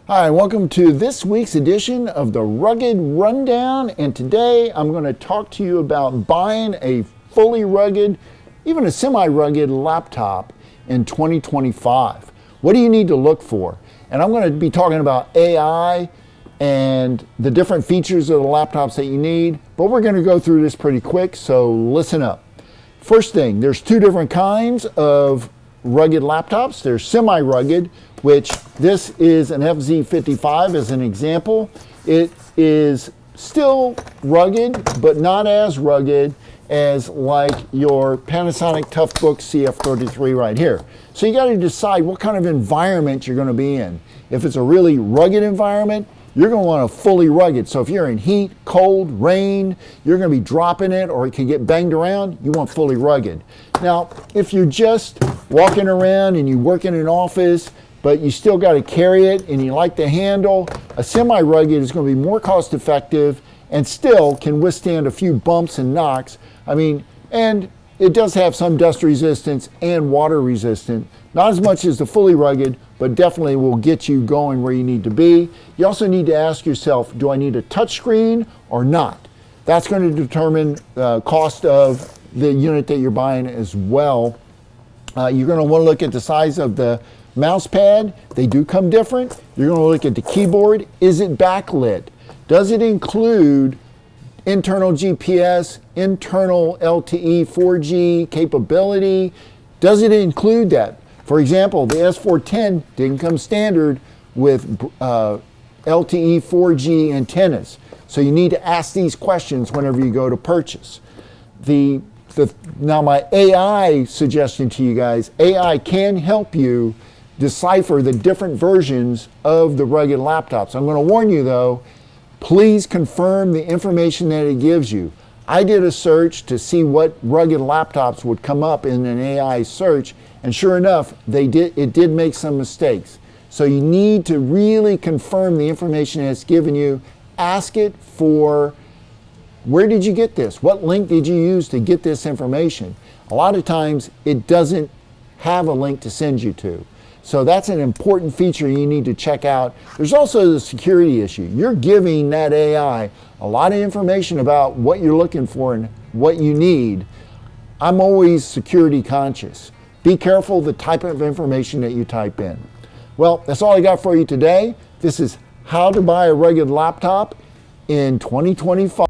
Hi, welcome to this week's edition of the Rugged Rundown, and today I'm going to talk to you about buying a fully rugged, even a semi-rugged laptop in 2025. What do you need to look for? And I'm going to be talking about AI and the different features of the laptops that you need, but we're going to go through this pretty quick, so listen up. First thing, there's two different kinds of rugged laptops. There's semi-rugged, which this is an FZ55 as an example. It is still rugged, but not as rugged as like your Panasonic Toughbooks CF33 right here. So you got to decide what kind of environment you're going to be in. If it's a really rugged environment, you're going to want a fully rugged. So if you're in heat, cold, rain, you're going to be dropping it or it can get banged around, you want fully rugged. Now, if you're just walking around and you work in an office, but you still got to carry it and you like the handle, a semi-rugged is going to be more cost effective and still can withstand a few bumps and knocks. And it does have some dust resistance and water resistant. Not as much as the fully rugged, but definitely will get you going where you need to be. You also need to ask yourself, do I need a touchscreen or not? That's going to determine the cost of the unit that you're buying as well. You're going to want to look at the size of the mouse pad. They do come different. You're going to look at the keyboard. Is it backlit? Does it include internal GPS, internal LTE 4G capability? Does it include that? For example, the S410 didn't come standard with LTE 4G antennas. So you need to ask these questions whenever you go to purchase. Now my AI suggestion to you guys, AI can help you decipher the different versions of the rugged laptops. I'm going to warn you though, please confirm the information that it gives you. I did a search to see what rugged laptops would come up in an AI search, and sure enough, it did make some mistakes. So you need to really confirm the information that it's given you. Ask it for, where did you get this? What link did you use to get this information? A lot of times it doesn't have a link to send you to. So that's an important feature you need to check out. There's also the security issue. You're giving that AI a lot of information about what you're looking for and what you need. I'm always security conscious. Be careful the type of information that you type in. Well, that's all I got for you today. This is how to buy a rugged laptop in 2025.